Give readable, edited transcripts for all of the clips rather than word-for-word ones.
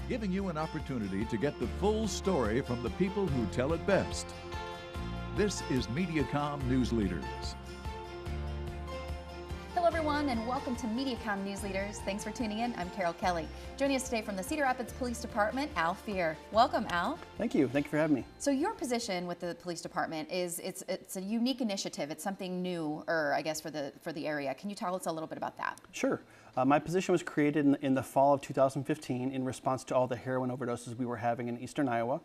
giving you an opportunity to get the full story from the people who tell it best. This is Mediacom News Leaders. Hello everyone and welcome to Mediacom News Leaders. Thanks for tuning in. I'm Carol Kelly. Joining us today from the Cedar Rapids Police Department, Al Fear. Welcome, Al. Thank you. Thank you for having me. So your position with the police department is it's a unique initiative. It's something new, I guess, for the area. Can you tell us a little bit about that? Sure. My position was created in the fall of 2015 in response to all the heroin overdoses we were having in eastern Iowa.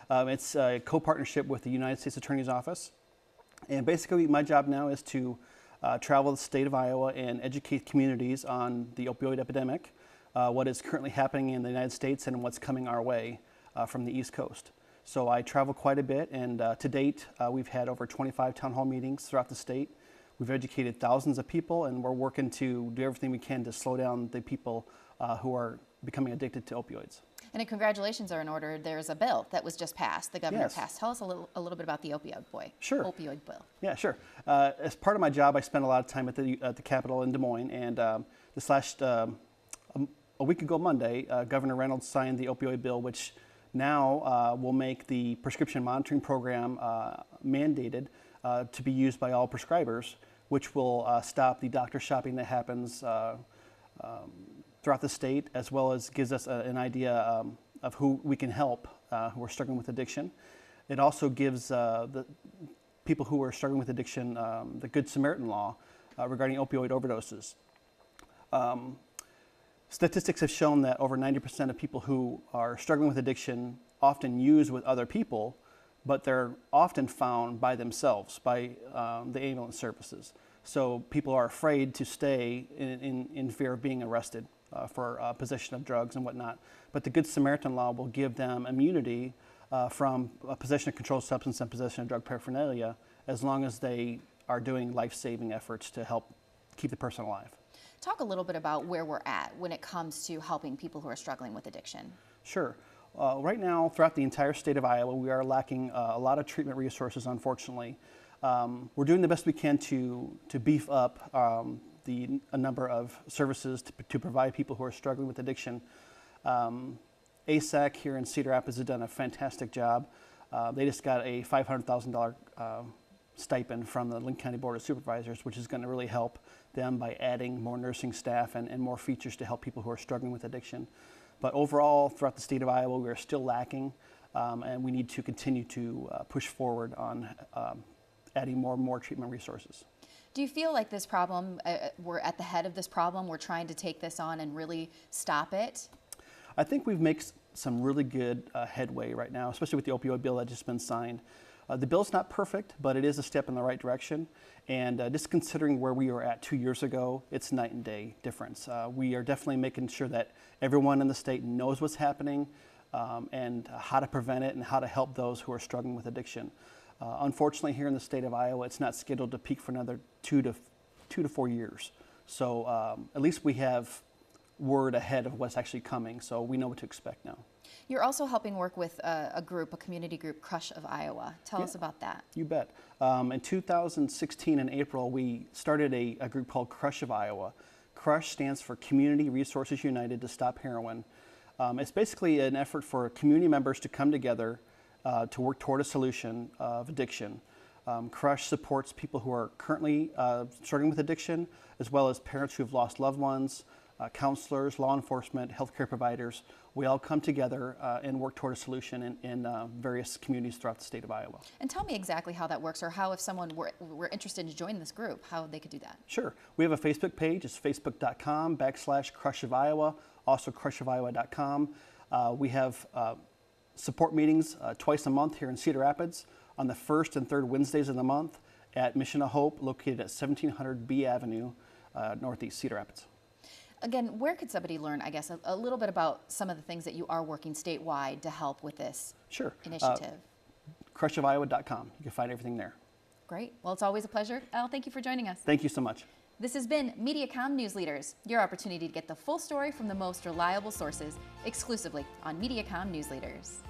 It's a co-partnership with the United States Attorney's Office. And basically my job now is to travel the state of Iowa and educate communities on the opioid epidemic, what is currently happening in the United States and what's coming our way from the East Coast. So I travel quite a bit, and to date we've had over 25 town hall meetings throughout the state. We've educated thousands of people, and we're working to do everything we can to slow down the people who are becoming addicted to opioids. And congratulations are in order. There's a bill that was just passed. The governor Yes. passed. Tell us a little bit about the opioid Opioid Bill. Yeah, sure. As part of my job, I spent a lot of time at the Capitol in Des Moines, and this last a week ago Monday, Governor Reynolds signed the Opioid Bill, which now will make the prescription monitoring program mandated to be used by all prescribers, which will stop the doctor shopping that happens throughout the state, as well as gives us an idea of who we can help who are struggling with addiction. It also gives the people who are struggling with addiction the Good Samaritan law regarding opioid overdoses. Statistics have shown that over 90% of people who are struggling with addiction often use with other people, but they're often found by themselves, by the ambulance services. So people are afraid to stay in fear of being arrested for possession of drugs and whatnot. But the Good Samaritan law will give them immunity from possession of controlled substance and possession of drug paraphernalia, as long as they are doing life-saving efforts to help keep the person alive. Talk a little bit about where we're at when it comes to helping people who are struggling with addiction. Sure. Right now, throughout the entire state of Iowa, we are lacking a lot of treatment resources, unfortunately. We're doing the best we can to beef up a number of services to provide people who are struggling with addiction. ASAC here in Cedar Rapids has done a fantastic job. They just got a $500,000 stipend from the Lincoln County Board of Supervisors, which is going to really help them by adding more nursing staff and more features to help people who are struggling with addiction. But overall, throughout the state of Iowa, we are still lacking, and we need to continue to push forward on adding more and more treatment resources. Do you feel like this problem, we're at the head of this problem, we're trying to take this on and really stop it? I think we've made some really good headway right now, especially with the opioid bill that just been signed. The bill's not perfect, but it is a step in the right direction. And just considering where we were at 2 years ago, it's night and day difference. We are definitely making sure that everyone in the state knows what's happening and how to prevent it and how to help those who are struggling with addiction. Unfortunately, here in the state of Iowa, it's not scheduled to peak for another 2 to 4 years. So at least we have word ahead of what's actually coming, so we know what to expect now. You're also helping work with a community group, Crush of Iowa. Tell us about that. You bet. In 2016 in April, we started a group called Crush of Iowa. Crush stands for Community Resources United to Stop Heroin. It's basically an effort for community members to come together to work toward a solution of addiction. Crush supports people who are currently struggling with addiction, as well as parents who have lost loved ones, counselors, law enforcement, healthcare providers. We all come together and work toward a solution in various communities throughout the state of Iowa. And tell me exactly how that works, or how if someone were interested to join this group, how they could do that. Sure. We have a Facebook page. It's facebook.com/Crush of Iowa, also crushofiowa.com. We have support meetings twice a month here in Cedar Rapids on the first and third Wednesdays of the month at Mission of Hope, located at 1700 B Avenue, Northeast Cedar Rapids. Again, where could somebody learn, I guess, a little bit about some of the things that you are working statewide to help with this initiative? Crushofiowa.com. You can find everything there. Great. Well, it's always a pleasure. Al, thank you for joining us. Thank you so much. This has been Mediacom News Leaders, your opportunity to get the full story from the most reliable sources exclusively on Mediacom News Leaders.